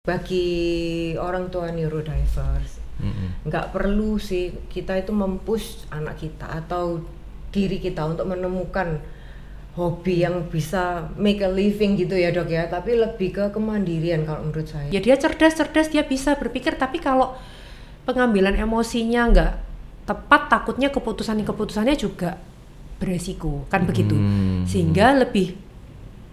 bagi orang tua neurodiverse. Nggak perlu sih kita itu mempush anak kita atau diri kita untuk menemukan hobi yang bisa make a living gitu ya dok ya, tapi lebih ke kemandirian kalau menurut saya. Ya dia cerdas, dia bisa berpikir, tapi kalau pengambilan emosinya nggak tepat, takutnya keputusannya juga beresiko kan begitu. Sehingga lebih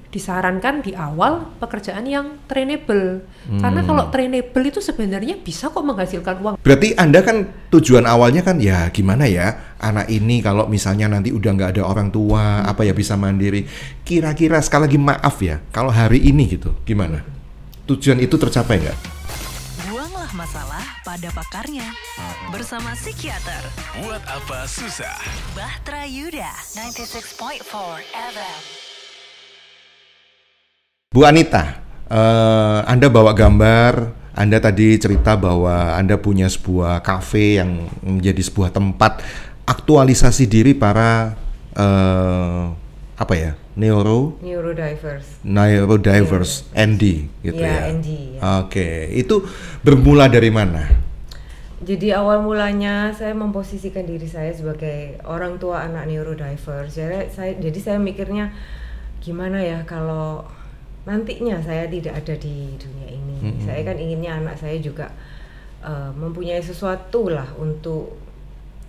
disarankan di awal pekerjaan yang trainable. Karena kalau trainable itu sebenarnya bisa kok menghasilkan uang. Berarti Anda kan tujuan awalnya kan ya gimana ya, anak ini kalau misalnya nanti udah nggak ada orang tua, apa ya bisa mandiri. Kira-kira sekali lagi maaf ya, kalau hari ini gitu, gimana? Tujuan itu tercapai nggak? Buanglah masalah pada pakarnya. Bersama psikiater. Buat apa susah? Bahtera Yuda, 96.4 FM. Bu Anita, Anda bawa gambar, Anda tadi cerita bahwa Anda punya sebuah kafe yang menjadi sebuah tempat aktualisasi diri para neurodiverse, ND gitu ya. ND, ya. Oke, itu bermula dari mana? Jadi awal mulanya saya memposisikan diri saya sebagai orang tua anak neurodiverse. Jadi saya mikirnya gimana ya kalau nantinya saya tidak ada di dunia ini. Saya kan inginnya anak saya juga mempunyai sesuatu lah untuk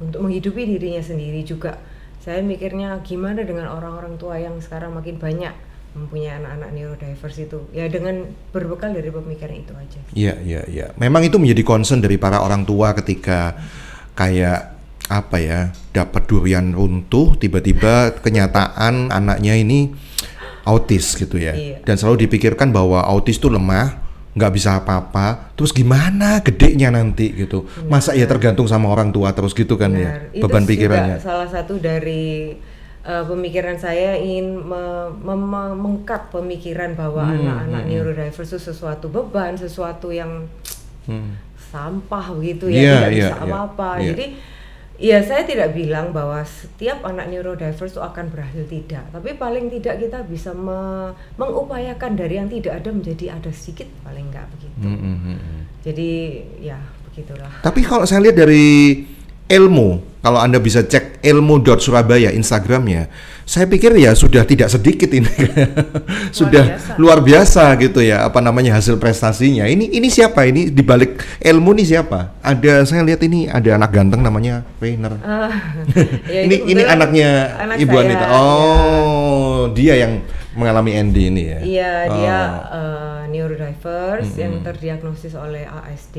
menghidupi dirinya sendiri juga. Saya mikirnya gimana dengan orang-orang tua yang sekarang makin banyak mempunyai anak-anak neurodiverse itu. Ya dengan berbekal dari pemikiran itu aja. Iya. Memang itu menjadi concern dari para orang tua ketika kayak apa ya, dapat durian runtuh, tiba-tiba kenyataan anaknya ini autis gitu ya. Iya. Dan selalu dipikirkan bahwa autis itu lemah, nggak bisa apa-apa, terus gimana gedenya nanti gitu. Masa ya tergantung sama orang tua terus gitu kan. Ya, beban itu pikirannya. Juga salah satu dari pemikiran saya ingin mengkat pemikiran bahwa anak-anak neurodiverse itu sesuatu beban, sesuatu yang sampah gitu ya, tidak bisa apa-apa. Jadi ya saya tidak bilang bahwa setiap anak neurodiverse itu akan berhasil, tidak. Tapi paling tidak kita bisa mengupayakan dari yang tidak ada menjadi ada sedikit, paling enggak begitu. Jadi ya begitulah. Tapi kalau saya lihat dari ilmu, kalau Anda bisa cek ilmu.surabaya Instagramnya, saya pikir ya sudah tidak sedikit ini. Sudah luar biasa gitu ya, apa namanya hasil prestasinya. Ini siapa ini di balik ilmu nih siapa? Ada, saya lihat ini ada anak ganteng namanya Rainer. Ya ini anaknya anak Ibu saya, Anita. Oh, dia yang mengalami ND ini ya. Iya, dia neurodiverse yang terdiagnosis oleh ASD,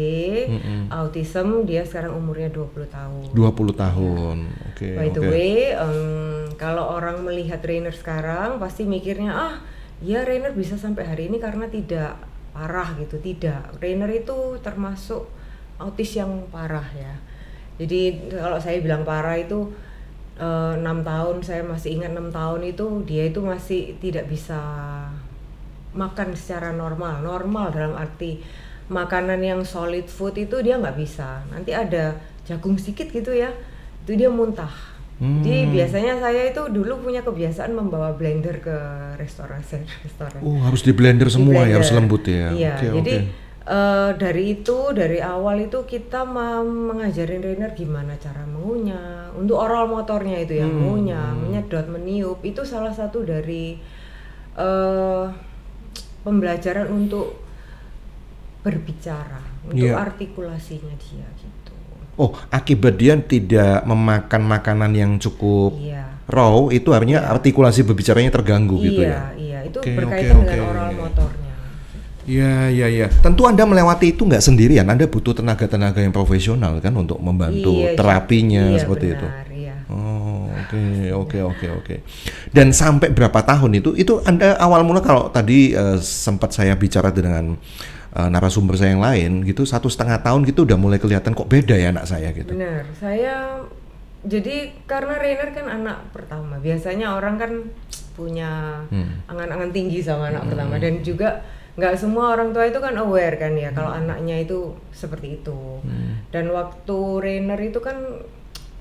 autism. Dia sekarang umurnya 20 tahun. 20 tahun. Oke. By the way, kalau orang melihat Rainer sekarang pasti mikirnya ya Rainer bisa sampai hari ini karena tidak parah gitu. Tidak. Rainer itu termasuk autis yang parah ya. Jadi kalau saya bilang parah itu 6 tahun, saya masih ingat 6 tahun itu dia itu masih tidak bisa makan secara normal dalam arti makanan yang solid food itu dia nggak bisa. Nanti ada jagung sedikit gitu ya, itu dia muntah. Jadi biasanya saya itu dulu punya kebiasaan membawa blender ke restoran. Oh, harus di blender semua ya, harus lembut ya. Iya, jadi dari awal itu kita mengajarin Rainer gimana cara mengunyah, untuk oral motornya itu ya, mengunyah, menyedot, meniup, itu salah satu dari pembelajaran untuk berbicara, untuk artikulasinya dia gitu. Oh, akibat dia tidak memakan makanan yang cukup raw, itu artinya artikulasi berbicaranya terganggu gitu ya? Iya, itu berkaitan dengan oral motornya. Iya. Tentu Anda melewati itu nggak sendirian, Anda butuh tenaga-tenaga yang profesional kan untuk membantu terapinya seperti itu. Iya. Oh, oke. Dan sampai berapa tahun itu Anda awal mula, kalau tadi sempat saya bicara dengan narasumber saya yang lain gitu, 1,5 tahun gitu udah mulai kelihatan kok beda ya anak saya gitu. Benar, saya jadi karena Rainer kan anak pertama, biasanya orang kan punya angan-angan tinggi sama anak pertama, dan juga nggak semua orang tua itu kan aware kan ya kalau anaknya itu seperti itu. Dan waktu Rainer itu kan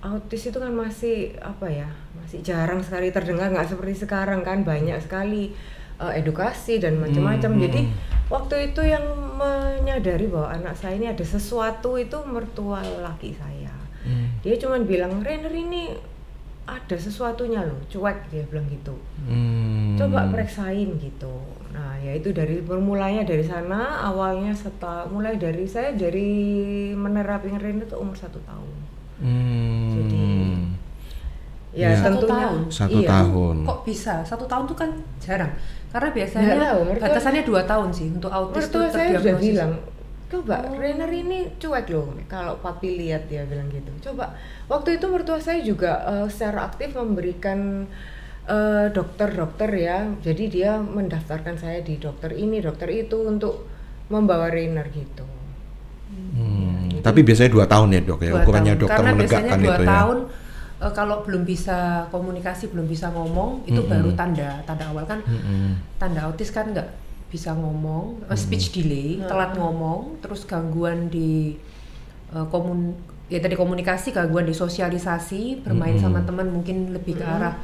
autis itu kan masih masih jarang sekali terdengar, nggak seperti sekarang kan banyak sekali edukasi dan macam-macam. Jadi waktu itu yang menyadari bahwa anak saya ini ada sesuatu, itu mertua laki saya. Dia cuma bilang, Rainer ini ada sesuatunya loh, cuek, dia bilang gitu. Coba periksain gitu. Nah ya itu bermulanya dari sana. Awalnya mulai dari saya menerapi Rainer tuh umur 1 tahun. Jadi ya tentunya 1 tahun. Kok bisa? 1 tahun tuh kan jarang. Karena biasanya batasannya 2 tahun sih untuk autis itu terdiagnosis. Saya sudah bilang, coba Rainer ini cuek loh kalau papi lihat, dia bilang gitu. Coba waktu itu mertua saya juga secara aktif memberikan dokter-dokter ya. Jadi dia mendaftarkan saya di dokter ini, dokter itu untuk membawa Rainer gitu. Tapi biasanya 2 tahun ya dok ya, ukurannya dokter menegakkan itu ya. 2 tahun kalau belum bisa komunikasi, belum bisa ngomong, itu baru tanda awal kan. Tanda autis kan nggak bisa ngomong, speech delay, telat ngomong, terus gangguan di komunikasi, gangguan di sosialisasi, bermain sama teman mungkin lebih ke arah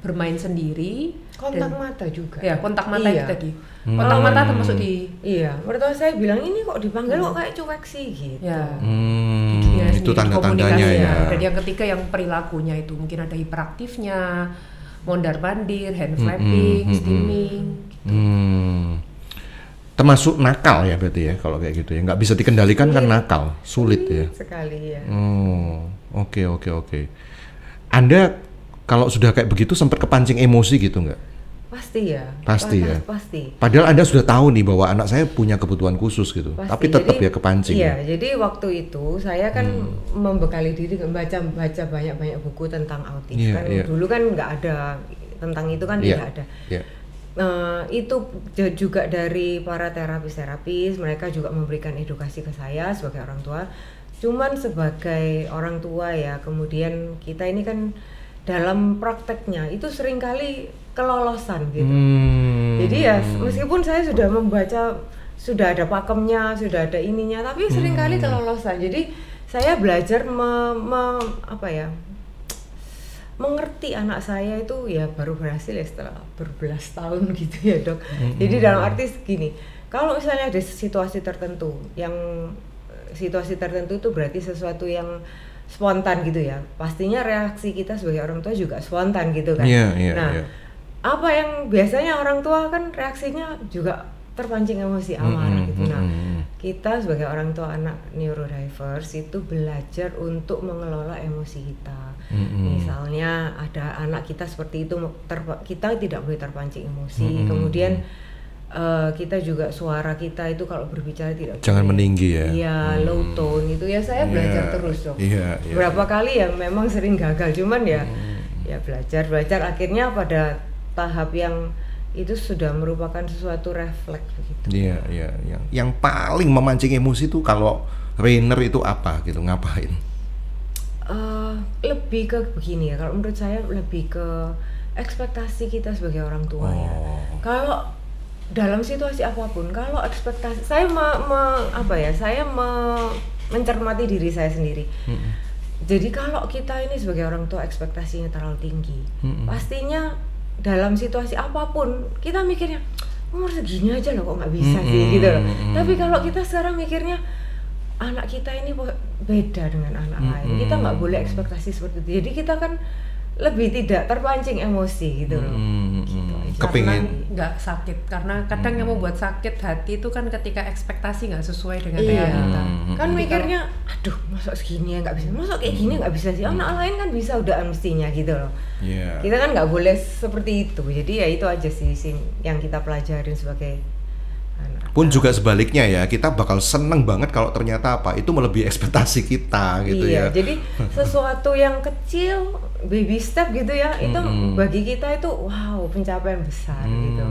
bermain sendiri. Kontak mata juga. Ya, kontak mata itu tadi. Kontak mata termasuk di. Iya, mertua saya bilang ini kok dipanggil kok kayak cuek sih gitu. Ya. Itu tanda-tandanya ya. Dan yang ketiga yang perilakunya itu mungkin ada hiperaktifnya, mondar-mandir, hand flapping, steaming. Termasuk nakal ya berarti ya kalau kayak gitu ya, nggak bisa dikendalikan kan nakal, sulit ya. Sekali ya. Oke. Anda kalau sudah kayak begitu sempat kepancing emosi gitu nggak? Pasti ya. Pasti. Padahal Anda sudah tahu nih bahwa anak saya punya kebutuhan khusus gitu, tapi tetap ya kepancing. Iya, jadi waktu itu saya kan membekali diri baca banyak buku tentang autis. Dulu kan nggak ada tentang itu kan, tidak ada. Itu juga dari para terapis, mereka juga memberikan edukasi ke saya sebagai orang tua. Cuman sebagai orang tua ya, kemudian kita ini kan dalam prakteknya itu seringkali kelolosan gitu. Jadi ya meskipun saya sudah membaca, sudah ada pakemnya, sudah ada ininya, tapi seringkali kelolosan. Jadi saya belajar mengerti anak saya itu ya baru berhasil ya setelah berbelas tahun gitu ya dok. Jadi dalam arti gini, kalau misalnya ada situasi tertentu itu berarti sesuatu yang spontan gitu ya, pastinya reaksi kita sebagai orang tua juga spontan gitu kan. Apa yang biasanya orang tua kan reaksinya juga terpancing emosi, amarah gitu. Nah kita sebagai orang tua anak neurodiverse itu belajar untuk mengelola emosi kita. Misalnya ada anak kita seperti itu, kita tidak boleh terpancing emosi. Kemudian kita juga suara kita itu kalau berbicara jangan meninggi ya. Iya, low tone itu ya saya belajar terus dong. Berapa kali ya memang sering gagal, cuman ya belajar akhirnya pada tahap yang itu sudah merupakan sesuatu refleks begitu. Iya. Yang paling memancing emosi itu kalau Rainer itu apa gitu, ngapain? Lebih ke begini ya, kalau menurut saya lebih ke ekspektasi kita sebagai orang tua ya. Kalau dalam situasi apapun, kalau ekspektasi saya mencermati diri saya sendiri. Jadi kalau kita ini sebagai orang tua ekspektasinya terlalu tinggi, pastinya dalam situasi apapun kita mikirnya umur segini aja loh kok nggak bisa sih gitu loh. Tapi kalau kita sekarang mikirnya anak kita ini beda dengan anak lain, kita nggak boleh ekspektasi seperti itu. Jadi kita kan lebih tidak terpancing emosi gitu loh. Karena nggak sakit, karena kadang yang membuat sakit hati itu kan ketika ekspektasi nggak sesuai dengan realita. Kan mikirnya, aduh masuk segini ya nggak bisa, masuk kayak gini nggak bisa sih, anak lain kan bisa udah mestinya gitu loh. Kita kan nggak boleh seperti itu. Jadi ya itu aja sih yang kita pelajarin sebagai anak. Pun juga sebaliknya ya, kita bakal seneng banget kalau ternyata itu melebihi ekspektasi kita gitu ya. Jadi sesuatu yang kecil, baby step gitu ya, itu bagi kita itu wow pencapaian besar gitu.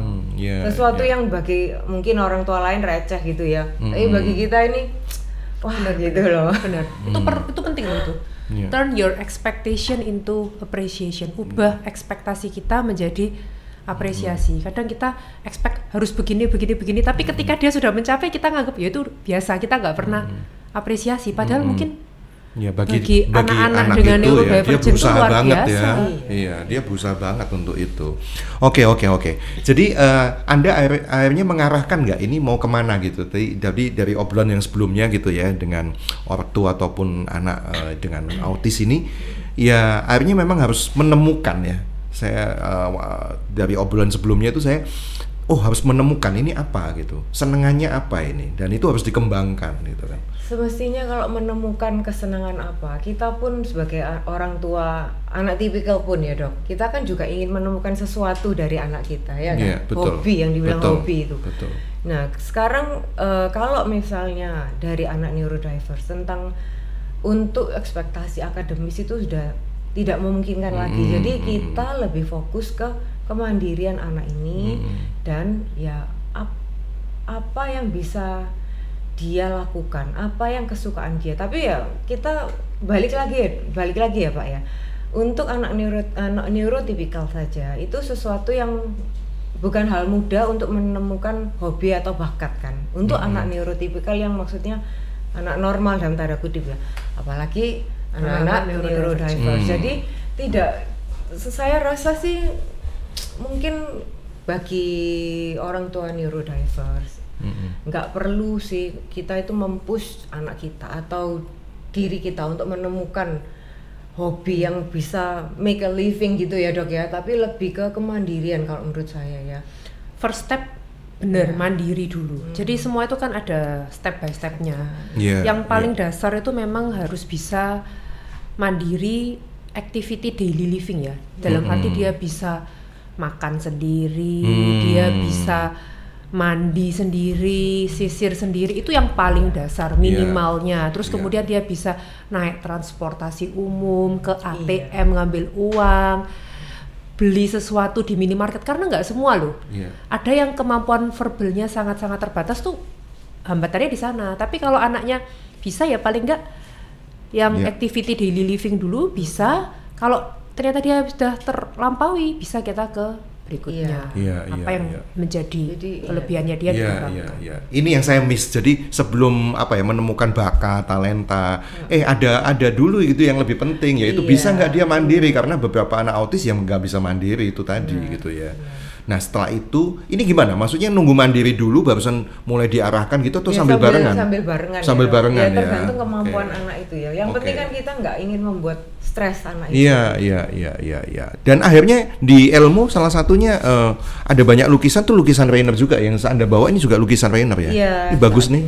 Sesuatu yang bagi mungkin orang tua lain receh gitu ya, tapi bagi kita ini wah gitu loh. Benar. Itu penting loh itu. Turn your expectation into appreciation. Ubah ekspektasi kita menjadi apresiasi. Kadang kita expect harus begini, tapi ketika dia sudah mencapai kita nganggap ya itu biasa, kita nggak pernah apresiasi. Padahal mungkin Ya, bagi anak-anak anak dengan itu ya, dia neurodivergent itu berusaha luar banget biasa. ya. Iya, dia berusaha banget untuk itu. Oke. Jadi Anda akhirnya mengarahkan nggak ini mau kemana gitu? Jadi dari obrolan yang sebelumnya gitu ya dengan ortu ataupun anak dengan autis ini, ya akhirnya memang harus menemukan ya. Saya dari obrolan sebelumnya itu saya harus menemukan ini apa gitu, senengannya apa ini, dan itu harus dikembangkan gitu kan. Semestinya kalau menemukan kesenangan apa, kita pun sebagai orang tua anak tipikal pun ya dok, kita kan juga ingin menemukan sesuatu dari anak kita ya kan, betul. Hobi yang dibilang hobi itu. Betul. Nah sekarang kalau misalnya dari anak neurodiverse tentang untuk ekspektasi akademis itu sudah tidak memungkinkan lagi, jadi kita lebih fokus ke kemandirian anak ini dan ya apa yang bisa dia lakukan, apa yang kesukaan dia. Tapi ya kita balik lagi ya Pak ya. Untuk anak neurotipikal saja itu sesuatu yang bukan hal mudah untuk menemukan hobi atau bakat kan. Untuk anak neurotipikal yang maksudnya anak normal dalam tanda kutip ya. Apalagi anak-anak neurodiverse. Jadi saya rasa sih mungkin bagi orang tua neurodiverse nggak perlu sih kita itu mempush anak kita atau diri kita untuk menemukan hobi yang bisa make a living gitu ya dok ya, tapi lebih ke kemandirian kalau menurut saya ya. First step mandiri dulu. Jadi semua itu kan ada step by stepnya. Yang paling dasar itu memang harus bisa mandiri, activity daily living ya. Dalam arti dia bisa makan sendiri, dia bisa mandi sendiri, sisir sendiri, itu yang paling dasar minimalnya. Terus kemudian dia bisa naik transportasi umum, ke ATM ngambil uang, beli sesuatu di minimarket, karena nggak semua loh. Ada yang kemampuan verbalnya sangat-sangat terbatas tuh, hambatannya di sana. Tapi kalau anaknya bisa ya paling nggak yang activity daily living dulu bisa. Kalau ternyata dia sudah terlampaui, bisa kita ke berikutnya. Apa yang menjadi kelebihannya dia dikembangkan. Ini yang saya miss. Jadi sebelum menemukan bakat, talenta, ada dulu gitu yang lebih penting, yaitu bisa nggak dia mandiri, karena beberapa anak autis yang nggak bisa mandiri itu tadi gitu ya. Nah setelah itu, ini gimana? Maksudnya nunggu mandiri dulu barusan mulai diarahkan gitu atau sambil barengan? Sambil barengan ya. Tergantung kemampuan anak itu ya. Yang penting kan kita nggak ingin membuat stres anak itu. Iya. Dan akhirnya di Elmo salah satunya ada banyak lukisan tuh, lukisan Rainer juga yang Anda bawa ini juga lukisan Rainer ya. Iya. Ini bagus nih.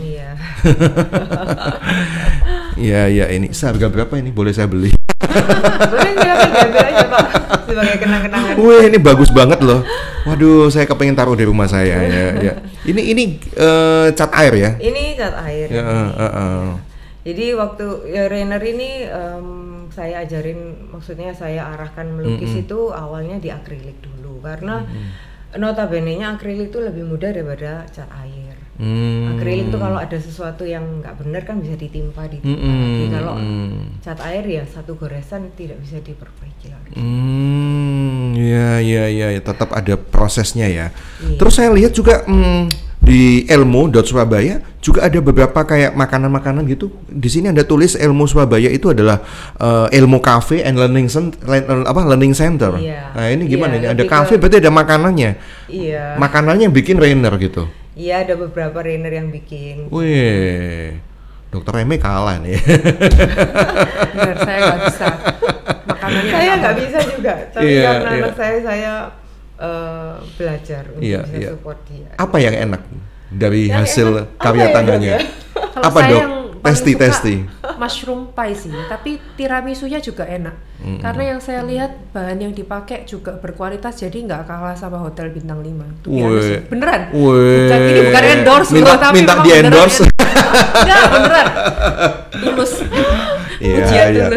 Iya, ini seharga berapa ini? Boleh saya beli? Boleh, silakan diambil aja Pak, sebagai kenang-kenangan. Wih, ini bagus banget loh. Waduh, saya kepengen taruh di rumah saya ya. Ini cat air ya? Ini cat air. Jadi waktu Rainer ini saya ajarin, maksudnya saya arahkan melukis itu awalnya di akrilik dulu, karena notabene-nya akrilik itu lebih mudah daripada cat air. Akrilik itu kalau ada sesuatu yang nggak benar kan bisa ditimpa. Jadi kalau cat air ya satu goresan tidak bisa diperbaiki lagi. Iya, tetap ada prosesnya ya. Terus saya lihat juga di Elmo.Surabaya juga ada beberapa kayak makanan-makanan gitu. Di sini ada tulis Elmo Surabaya itu adalah Elmo Cafe and Learning Center. Nah ini gimana ini? Ada cafe berarti ada makanannya. Iya. Makanannya yang bikin Rainer gitu. Iya, ada beberapa Rainer yang bikin. Wih, Dokter Reme kalah nih. Benar, saya nggak bisa. Makanannya saya nggak bisa juga, tapi karena anak saya belajar untuk bisa support dia. Apa yang enak dari hasil karya tangannya? Apa Dok? Yang testi. Mushroom pie sih, tapi tiramisunya juga enak. Karena yang saya lihat bahan yang dipakai juga berkualitas, jadi nggak kalah sama hotel bintang 5. Beneran? Ini bukan endorse loh, tapi minta di endorse. Enggak, beneran. Tulus. Iya.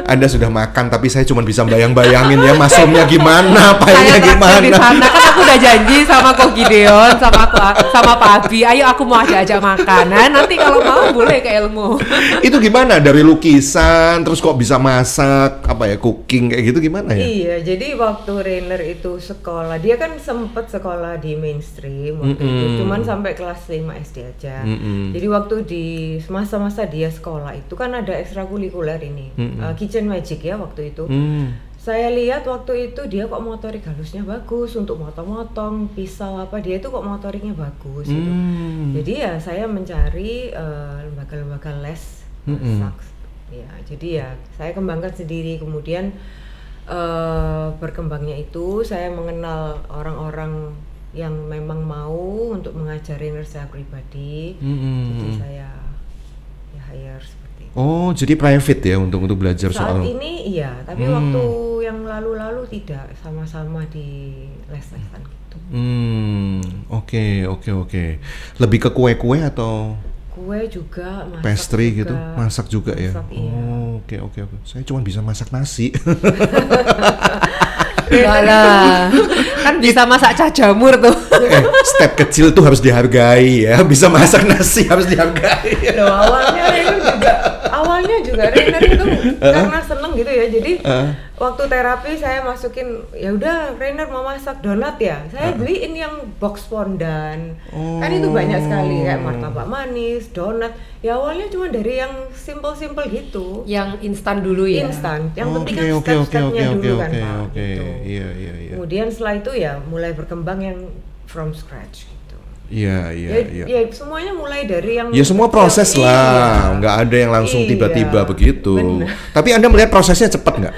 Anda sudah makan, tapi saya cuma bisa bayang-bayangin ya masomnya gimana, painya gimana. Di sana kan aku udah janji sama Ko Gideon, sama Pak Abi, ayo aku mau ajak makan. Nah, nanti kalau mau boleh kayak ke Elmo. Itu gimana dari lukisan terus kok bisa masak cooking kayak gitu gimana ya? Iya, jadi waktu Rainer itu sekolah, dia kan sempet sekolah di mainstream waktu itu, cuman sampai kelas 5 SD aja. Jadi waktu di masa-masa dia sekolah itu kan ada ekstrakurikuler ini, kitchen magic ya waktu itu. Saya lihat waktu itu dia kok motorik halusnya bagus untuk motong-motong pisau dia itu kok motoriknya bagus gitu. Jadi ya saya mencari lembaga-lembaga les masak. Ya, jadi ya saya kembangkan sendiri. Kemudian berkembangnya itu saya mengenal orang-orang yang memang mau untuk mengajari Rainer secara pribadi. Jadi saya ya hire seperti itu. Oh, jadi private ya untuk belajar Saat soal. ini iya, tapi waktu yang lalu-lalu tidak, sama-sama di les-lesan gitu. Oke. Lebih ke kue-kue atau Kue juga, masak pastry juga, gitu, masak juga ya. masak, iya. Oke. Saya cuma bisa masak nasi. Enggak lah, kan bisa masak cah jamur tuh. Step kecil tuh harus dihargai ya. Bisa masak nasi harus dihargai. Loh, awalnya juga Rainer itu karena seneng gitu ya. Jadi waktu terapi saya masukin, ya udah Rainer mau masak donat ya. Saya beliin yang box fondant. Kan itu banyak sekali kayak martabak manis, donat. Ya awalnya cuma dari yang simple-simple gitu. Yang instan dulu ya. Instan. Yang penting kan step-stepnya dulu kan Pak. Gitu. Iya. Kemudian setelah itu ya mulai berkembang yang from scratch gitu. Iya. Ya semuanya mulai dari yang Ya semua proses kecil. lah, nggak ada yang langsung Iya, tiba-tiba begitu. bener. Tapi Anda melihat prosesnya cepat nggak?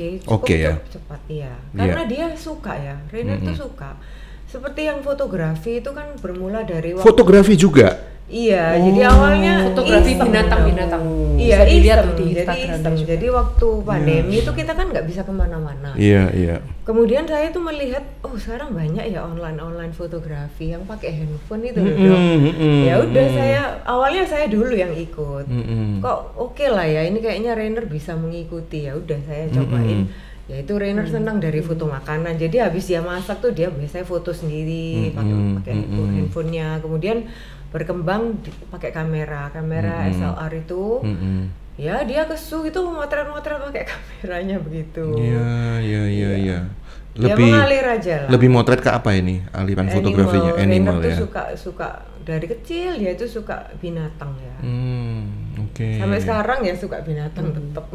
Cukup Oke ya. cepat ya. Karena Iya. dia suka ya, Rainer tuh suka. Seperti yang fotografi itu kan bermula dari Fotografi juga? Iya, jadi awalnya Fotografi iseng. binatang-binatang. Iya, Bisa dilihat iseng. tuh di Jadi Instagram iseng. juga. Jadi waktu pandemi itu kita kan nggak bisa kemana-mana. Iya. Kemudian saya tuh melihat, sekarang banyak ya online fotografi yang pakai handphone itu loh, Dok. Ya udah awalnya saya dulu yang ikut. Kok oke lah ya, ini kayaknya Rainer bisa mengikuti. Ya udah saya cobain. Ya itu Rainer senang dari foto makanan. Jadi habis dia masak tuh dia biasanya foto sendiri pakai handphonenya. Kemudian berkembang pakai kamera SLR itu. Ya dia kesu itu motret pakai kameranya begitu. Iya. Dia mengalir aja lah. Lebih motret ke apa ini? Aliran fotografinya animal Rainer ya. tuh suka dari kecil dia tuh suka binatang ya. Oke. Sampai sekarang ya suka binatang tetap.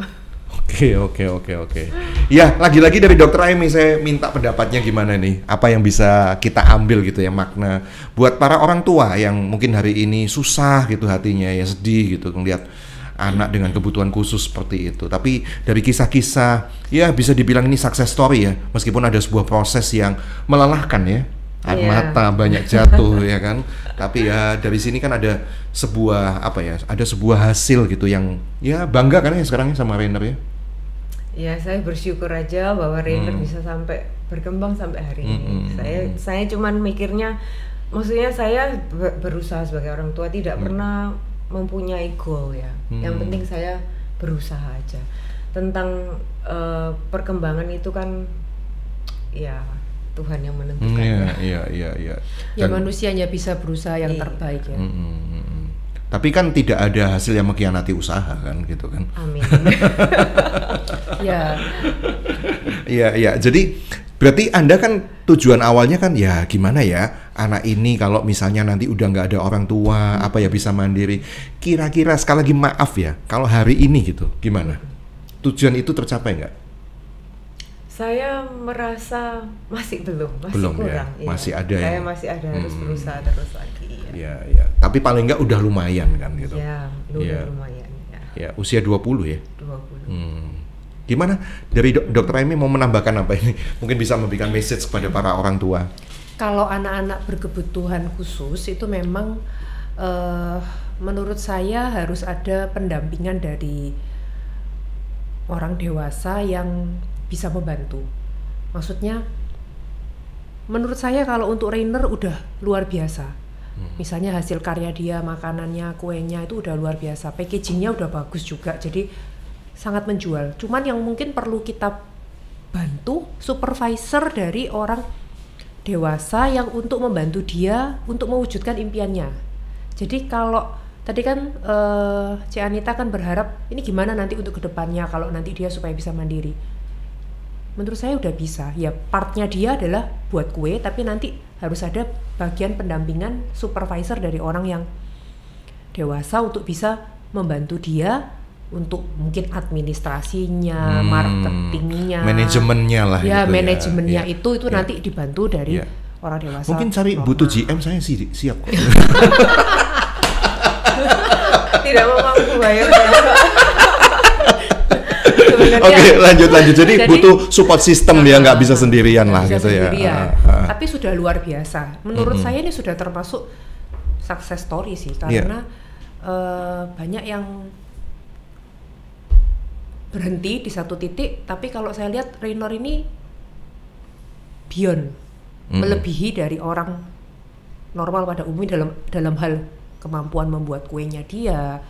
Oke. Ya, lagi-lagi dari Dokter Aimi saya minta pendapatnya gimana nih? Apa yang bisa kita ambil gitu ya makna buat para orang tua yang mungkin hari ini susah gitu hatinya ya, sedih gitu ngelihat anak dengan kebutuhan khusus seperti itu. Tapi dari kisah-kisah ya bisa dibilang ini success story ya, meskipun ada sebuah proses yang melelahkan ya. Air mata banyak jatuh ya kan. Tapi ya dari sini kan ada sebuah ada sebuah hasil gitu yang ya bangga kan ya sekarang sama Rainer ya. Ya saya bersyukur aja bahwa Rainer bisa sampai berkembang sampai hari ini. Saya cuman mikirnya, maksudnya saya berusaha sebagai orang tua tidak pernah mempunyai goal ya. Yang penting saya berusaha aja. Tentang perkembangan itu kan ya Tuhan yang menentukan. Iya. Ya manusianya bisa berusaha yang terbaik ya. Tapi kan tidak ada hasil yang mengkhianati usaha kan gitu kan. Amin. Ya. Iya. Jadi berarti Anda kan tujuan awalnya kan ya gimana ya anak ini kalau misalnya nanti udah nggak ada orang tua bisa mandiri. Kira-kira sekali lagi maaf ya kalau hari ini gitu gimana? Tujuan itu tercapai nggak? Saya merasa masih belum Belum kurang. ya? Masih ada ya? Saya masih ada harus berusaha terus lagi. Iya. Tapi paling nggak udah lumayan kan gitu. Ya, udah lumayan ya. Ya, usia 20 ya? 20. Gimana dari Dokter Aimi mau menambahkan apa ini? Mungkin bisa memberikan message kepada para orang tua. Kalau anak-anak berkebutuhan khusus itu memang menurut saya harus ada pendampingan dari orang dewasa yang bisa membantu. Maksudnya menurut saya kalau untuk Rainer udah luar biasa. Misalnya hasil karya dia, makanannya, kuenya itu udah luar biasa. Packagingnya udah bagus juga, jadi sangat menjual. Cuman yang mungkin perlu kita bantu supervisor dari orang dewasa yang untuk membantu dia untuk mewujudkan impiannya. Jadi kalau tadi kan Ci Anita kan berharap ini gimana nanti untuk kedepannya kalau nanti dia supaya bisa mandiri. Menurut saya udah bisa. Ya partnya dia adalah buat kue, tapi nanti harus ada bagian pendampingan supervisor dari orang yang dewasa untuk bisa membantu dia untuk mungkin administrasinya, marketingnya, manajemennya lah. Ya gitu manajemennya ya. itu nanti dibantu dari orang dewasa. Mungkin cari normal. butuh GM, saya sih siap kok. Tidak mau mampu bayar. Oke, lanjut. Jadi butuh support system ya, nggak bisa sendirian lah bisa gitu sendirian. ya. Tapi sudah luar biasa. Menurut saya ini sudah termasuk success story sih, karena banyak yang berhenti di satu titik. Tapi kalau saya lihat Raynor ini beyond, melebihi dari orang normal pada umumnya dalam hal kemampuan membuat kuenya dia,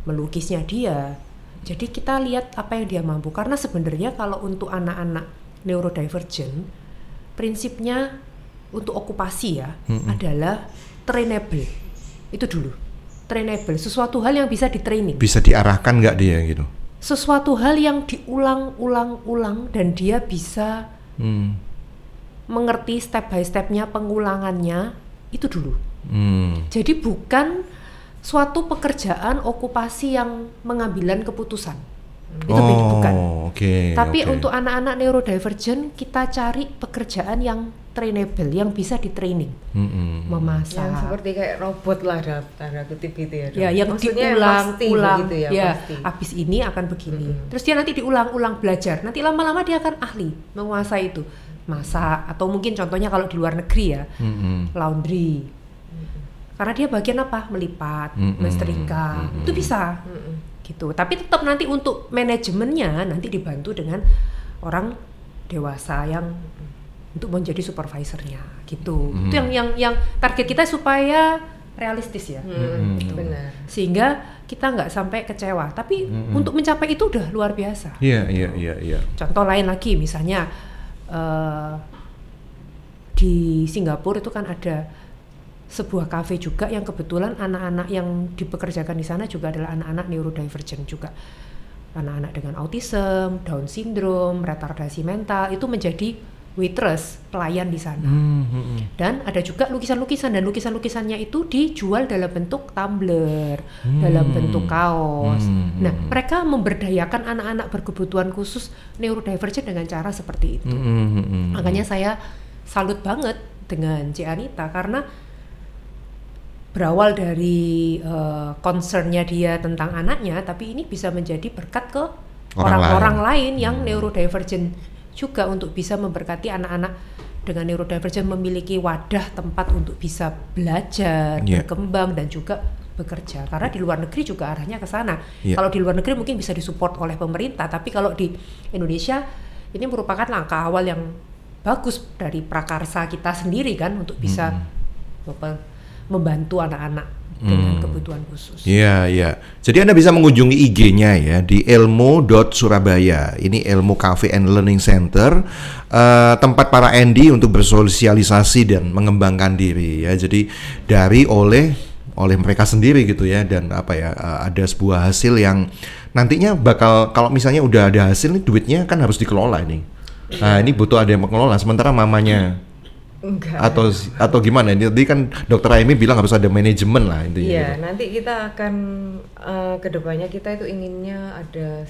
melukisnya dia. Jadi kita lihat apa yang dia mampu, karena sebenarnya kalau untuk anak-anak neurodivergent, prinsipnya untuk okupasi ya adalah trainable. Itu dulu, trainable, sesuatu hal yang bisa di-training. Bisa diarahkan nggak dia gitu? Sesuatu hal yang diulang-ulang dan dia bisa mengerti step by stepnya, pengulangannya, itu dulu. Jadi bukan suatu pekerjaan okupasi yang mengambilan keputusan. Itu bukan. Tapi untuk anak-anak neurodivergent kita cari pekerjaan yang trainable, yang bisa di-training. Memasak. Yang seperti kayak robot lah dalam tanda kutip gitu ya. Ya, yang maksudnya diulang-ulang gitu ya. Habis ini akan begini. Terus dia nanti diulang-ulang belajar. Nanti lama-lama dia akan ahli menguasai itu. Masak, atau mungkin contohnya kalau di luar negeri ya, laundry. Karena dia bagian apa? Melipat, mensetrika, itu bisa, gitu. Tapi tetap nanti untuk manajemennya nanti dibantu dengan orang dewasa yang untuk menjadi supervisornya, gitu. Itu yang target kita supaya realistis ya, benar. sehingga kita nggak sampai kecewa. Tapi untuk mencapai itu udah luar biasa. Iya. Contoh lain lagi, misalnya di Singapura itu kan ada sebuah kafe juga yang kebetulan anak-anak yang dipekerjakan di sana juga adalah anak-anak neurodivergent juga, anak-anak dengan autism, Down syndrome, retardasi mental, itu menjadi waitress, pelayan di sana. Dan ada juga lukisan-lukisan, dan lukisan-lukisannya itu dijual dalam bentuk tumbler, dalam bentuk kaos. Nah, mereka memberdayakan anak-anak berkebutuhan khusus neurodivergent dengan cara seperti itu. Makanya saya salut banget dengan Ci Anita, karena berawal dari concernnya dia tentang anaknya, tapi ini bisa menjadi berkat ke orang-orang lain yang neurodivergent juga, untuk bisa memberkati anak-anak dengan neurodivergent memiliki wadah tempat untuk bisa belajar, berkembang, dan juga bekerja. Karena di luar negeri juga arahnya ke sana. Kalau di luar negeri mungkin bisa disupport oleh pemerintah, tapi kalau di Indonesia ini merupakan langkah awal yang bagus dari prakarsa kita sendiri kan, untuk bisa membantu anak-anak dengan kebutuhan khusus. Iya. Jadi Anda bisa mengunjungi IG-nya ya di elmo.surabaya. Ini Elmo Cafe and Learning Center, tempat para Andy untuk bersosialisasi dan mengembangkan diri ya. Jadi oleh mereka sendiri gitu ya, dan ada sebuah hasil yang nantinya bakal, kalau misalnya udah ada hasil nih, duitnya kan harus dikelola ini. Nah, ini butuh ada yang mengelola, sementara mamanya Enggak. Atau gimana? Ini tadi kan Dokter Amy bilang harus ada manajemen lah intinya. Iya, gitu. nanti kita akan kedepannya kita itu inginnya ada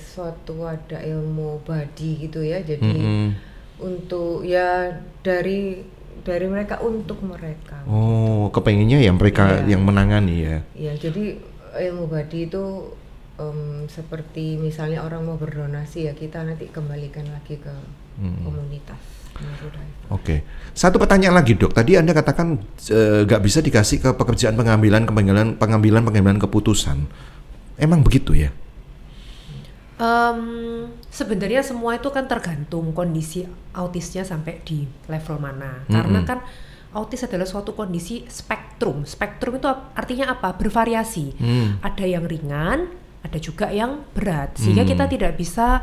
ilmu body gitu ya. Jadi untuk ya dari mereka untuk mereka. Oh, kepengennya ya mereka yang menangani ya. Iya, jadi ilmu body itu seperti misalnya orang mau berdonasi ya, kita nanti kembalikan lagi ke komunitas. Oke. Satu pertanyaan lagi, Dok. Tadi Anda katakan nggak bisa dikasih ke pekerjaan pengambilan keputusan. Emang begitu ya? Sebenarnya semua itu kan tergantung kondisi autisnya sampai di level mana. Karena kan autis adalah suatu kondisi spektrum. Spektrum itu artinya apa? Bervariasi. Ada yang ringan, ada juga yang berat. Sehingga kita tidak bisa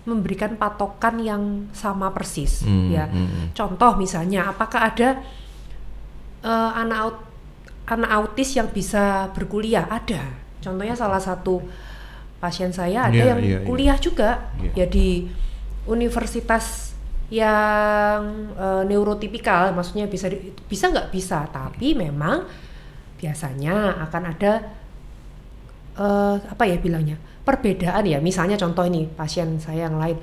memberikan patokan yang sama persis ya. Contoh misalnya, apakah ada anak autis yang bisa berkuliah? Ada. Contohnya salah satu pasien saya ada yang kuliah juga ya di universitas yang neurotipikal, maksudnya bisa nggak bisa, tapi memang biasanya akan ada apa ya bilangnya, perbedaan ya. Misalnya contoh ini pasien saya yang lain,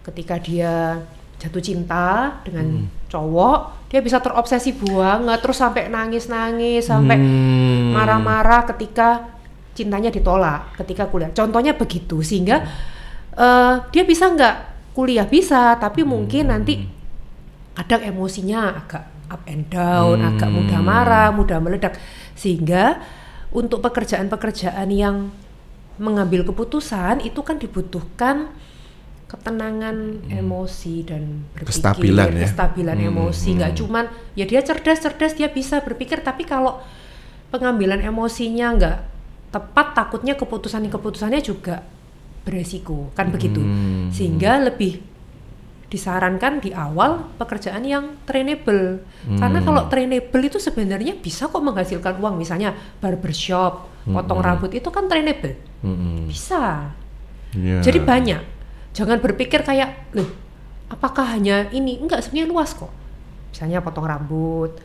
ketika dia jatuh cinta dengan cowok, dia bisa terobsesi banget, terus sampai nangis-nangis, sampai marah-marah ketika cintanya ditolak ketika kuliah. Contohnya begitu, sehingga dia bisa nggak kuliah? Bisa, tapi mungkin nanti kadang emosinya agak up and down, agak mudah marah, mudah meledak, sehingga untuk pekerjaan-pekerjaan yang mengambil keputusan itu kan dibutuhkan ketenangan emosi dan berpikir, kestabilan emosi. Nggak cuman ya dia cerdas, dia bisa berpikir, tapi kalau pengambilan emosinya nggak tepat, takutnya keputusannya juga beresiko, kan begitu. Sehingga lebih disarankan di awal pekerjaan yang trainable. Karena kalau trainable itu sebenarnya bisa kok menghasilkan uang. Misalnya barbershop, potong rambut itu kan trainable. Bisa. Jadi banyak. Jangan berpikir kayak, loh, apakah hanya ini? Enggak, sebenarnya luas kok. Misalnya potong rambut,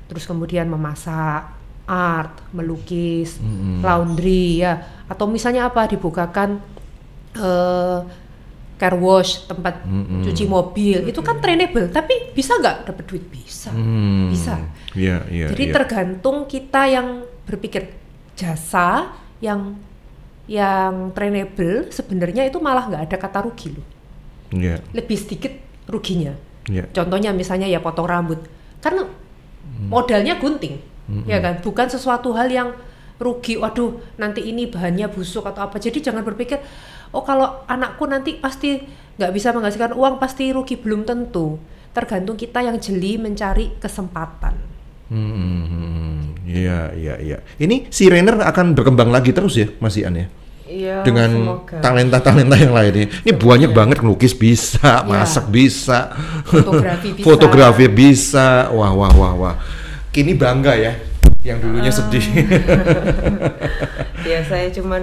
terus kemudian memasak, art, melukis, laundry ya, atau misalnya apa, dibukakan car wash, tempat cuci mobil, itu kan trainable. Tapi bisa nggak dapat duit? Bisa, bisa. Jadi tergantung kita yang berpikir. Jasa yang trainable sebenarnya itu malah nggak ada kata rugi loh. Lebih sedikit ruginya. Contohnya misalnya ya potong rambut, karena modalnya gunting. Ya kan, bukan sesuatu hal yang rugi, waduh nanti ini bahannya busuk atau apa. Jadi jangan berpikir, oh kalau anakku nanti pasti nggak bisa menghasilkan uang, pasti rugi. Belum tentu, tergantung kita yang jeli mencari kesempatan. Iya. Ini si Rainer akan berkembang lagi terus ya Mas Ian ya? Iya, dengan talenta-talenta yang lain ini banyak banget, ngelukis bisa, masak bisa, fotografi bisa. Wah. Kini bangga ya, yang dulunya sedih. Ya saya cuman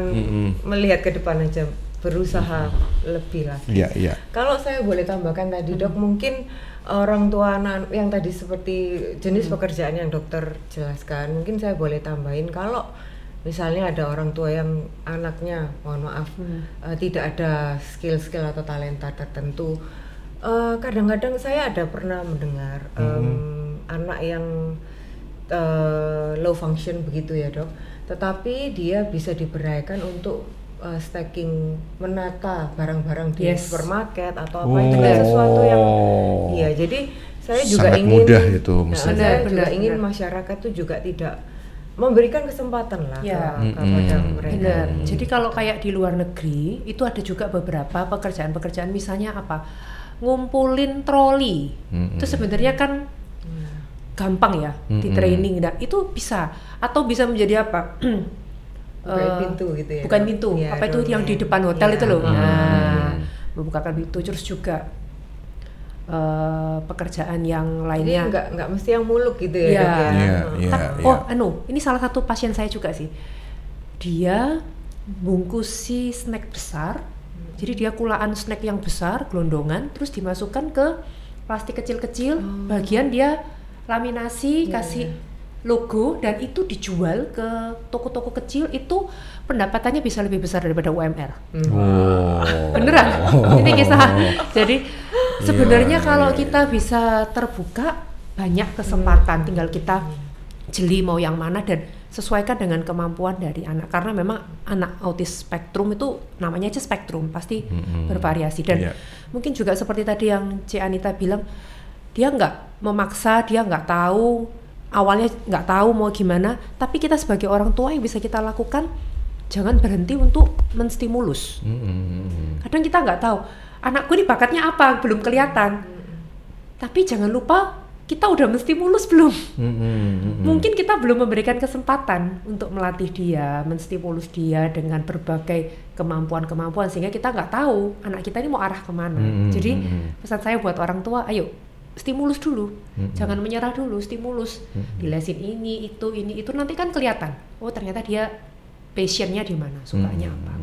melihat ke depan aja, berusaha lebih lagi. Iya. Kalau saya boleh tambahkan tadi Dok, mungkin orang tua anak yang tadi seperti jenis pekerjaan yang dokter jelaskan, mungkin saya boleh tambahin kalau misalnya ada orang tua yang anaknya, mohon maaf, tidak ada skill-skill atau talenta tertentu. Kadang-kadang saya ada pernah mendengar anak yang low function begitu ya Dok, tetapi dia bisa diberdayakan untuk stacking, menata barang-barang di supermarket atau apa, itu sesuatu yang jadi saya juga sangat ingin mudah itu, juga ingin masyarakat tuh juga tidak memberikan kesempatan lah kepada mereka. Jadi kalau kayak di luar negeri itu ada juga beberapa pekerjaan-pekerjaan, misalnya apa, ngumpulin troli. Itu sebenarnya kan gampang ya di training, dan itu bisa, atau bisa menjadi apa, bukan pintu gitu ya, bukan pintu ya, apa itu yang di depan hotel itu loh, membukakan pintu. Terus juga pekerjaan yang lainnya. Jadi nggak mesti yang muluk gitu ya. Ini salah satu pasien saya juga sih, dia bungkusi snack besar. Jadi dia kulaan snack yang besar, gelondongan, terus dimasukkan ke plastik kecil-kecil, bagian dia laminasi, kasih logo, dan itu dijual ke toko-toko kecil. Itu pendapatannya bisa lebih besar daripada UMR. Beneran, ini kisah. Jadi sebenarnya kalau kita bisa terbuka, banyak kesempatan, tinggal kita jeli mau yang mana dan sesuaikan dengan kemampuan dari anak. Karena memang anak autis spektrum itu namanya aja spektrum, pasti bervariasi. Dan mungkin juga seperti tadi yang C. Anita bilang, dia nggak memaksa, dia nggak tahu, awalnya nggak tahu mau gimana, tapi kita sebagai orang tua yang bisa kita lakukan, jangan berhenti untuk menstimulus. Kadang kita nggak tahu, anakku ini bakatnya apa, belum kelihatan, tapi jangan lupa kita udah menstimulus belum. Mungkin kita belum memberikan kesempatan untuk melatih dia, menstimulus dia dengan berbagai kemampuan-kemampuan, sehingga kita nggak tahu anak kita ini mau arah kemana. Jadi pesan saya buat orang tua, ayo stimulus dulu, jangan menyerah dulu, stimulus, dilesin ini itu nanti kan kelihatan. Oh ternyata dia passionnya di mana, sukanya apa.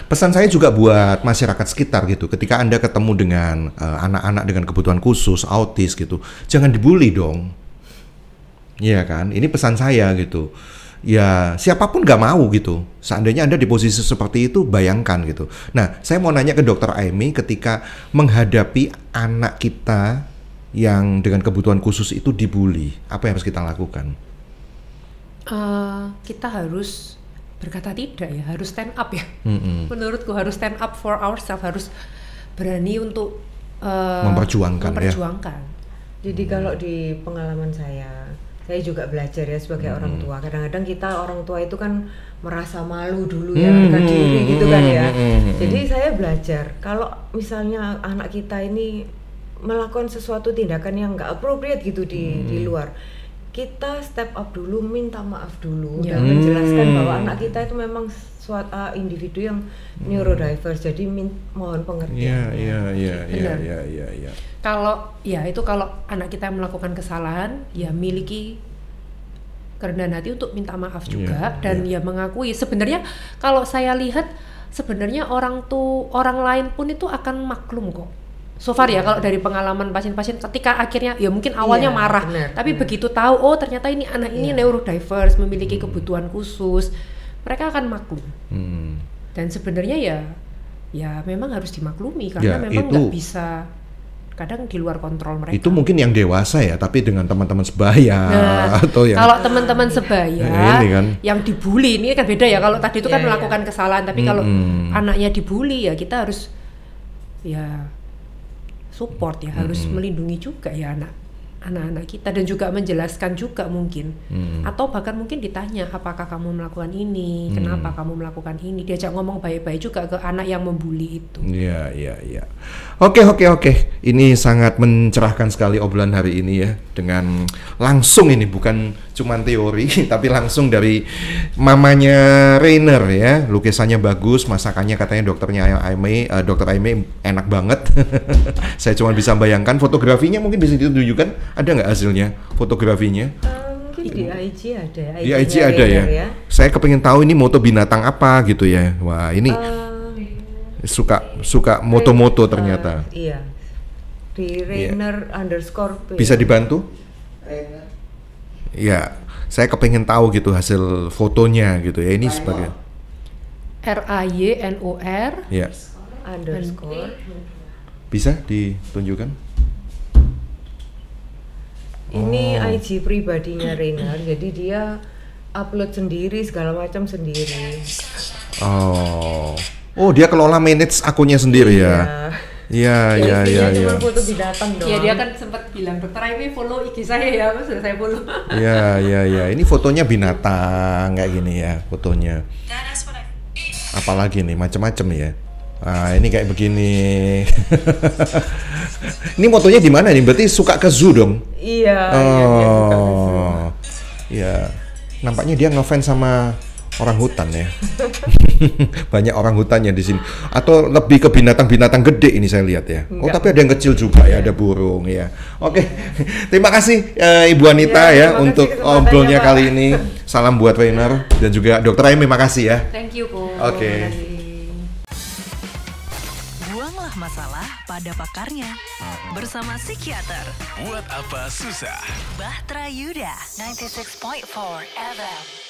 Pesan saya juga buat masyarakat sekitar gitu, ketika Anda ketemu dengan anak-anak dengan kebutuhan khusus, autis gitu, jangan dibully dong. Iya kan, ini pesan saya gitu. Ya siapapun nggak mau gitu. Seandainya Anda di posisi seperti itu, bayangkan gitu. Nah, saya mau nanya ke Dr. Aimee, ketika menghadapi anak kita yang dengan kebutuhan khusus itu dibully, apa yang harus kita lakukan? Kita harus berkata tidak ya, harus stand up ya. Menurutku harus stand up for ourselves, harus berani untuk memperjuangkan. Jadi kalau di pengalaman saya juga belajar ya sebagai orang tua. Kadang-kadang kita orang tua itu kan merasa malu dulu ya, harga diri gitu kan ya. Jadi saya belajar kalau misalnya anak kita ini melakukan sesuatu tindakan yang nggak appropriate gitu di luar, kita step up dulu, minta maaf dulu dan menjelaskan bahwa anak kita itu memang suatu individu yang neurodiverse, jadi mohon pengertian. Iya. Kalau anak kita melakukan kesalahan, ya miliki kerendahan hati untuk minta maaf juga dan ya mengakui. Sebenarnya kalau saya lihat sebenarnya orang lain pun itu akan maklum kok. So far ya kalau dari pengalaman pasien-pasien ketika akhirnya ya mungkin awalnya marah, tapi begitu tahu oh ternyata ini anak ini neurodiverse, memiliki kebutuhan khusus, mereka akan maklum. Dan sebenarnya ya memang harus dimaklumi karena memang nggak bisa, kadang di luar kontrol mereka. Itu mungkin yang dewasa ya, tapi dengan teman-teman sebaya atau yang kalau teman-teman sebaya kan, yang dibully ini kan beda ya. Kalau tadi itu kan melakukan kesalahan, tapi kalau anaknya dibully ya kita harus ya support ya, harus melindungi juga ya anak-anak kita dan juga menjelaskan juga mungkin, atau bahkan mungkin ditanya apakah kamu melakukan ini, kenapa kamu melakukan ini, diajak ngomong baik-baik juga ke anak yang membuli itu. Iya. Oke. Ini sangat mencerahkan sekali obrolan hari ini ya, dengan langsung ini bukan cuman teori tapi langsung dari mamanya Rainer ya. Lukisannya bagus, masakannya katanya Dr. Aimee enak banget. Saya cuma bisa bayangkan. Fotografinya mungkin bisa ditunjukkan, ada nggak hasilnya fotografinya? Mungkin di IG ada. Di IG ada ya. Saya kepengin tahu ini moto binatang apa gitu ya. Wah ini suka moto-moto ternyata. Iya. Di Rainer _. Bisa dibantu? Iya, saya kepengen tahu gitu hasil fotonya gitu ya. Ini sebagai RAYNOR ya. _ Bisa ditunjukkan? Ini IG pribadinya Rainer, jadi dia upload sendiri segala macam sendiri. Oh dia kelola manage akunnya sendiri ya. Iya. Cuma foto binatang doang. Ya dia kan sempat bilang Dr. Aimee follow IG saya ya, sudah saya follow. Iya. Ini fotonya binatang kayak gini ya fotonya. Apalagi nih macam-macam ya. Nah, ini kayak begini. Ini motonya di mana nih? Berarti suka ke zoo dong? Iya, dia suka ke zoo. Iya. Nampaknya dia ngefans sama orang hutan ya. Banyak orang hutannya di sini. Atau lebih ke binatang-binatang gede ini saya lihat ya. Oh, tapi ada yang kecil juga ya, ada burung ya. Oke. Terima kasih Ibu Anita ya untuk obrolnya kali ini. Salam buat Rainer dan juga Dr. Aimee, makasih ya. Thank you, Ko. Oke. Buanglah masalah pada pakarnya bersama psikiater. Buat apa susah? Bahtera Yuda 96.4 FM.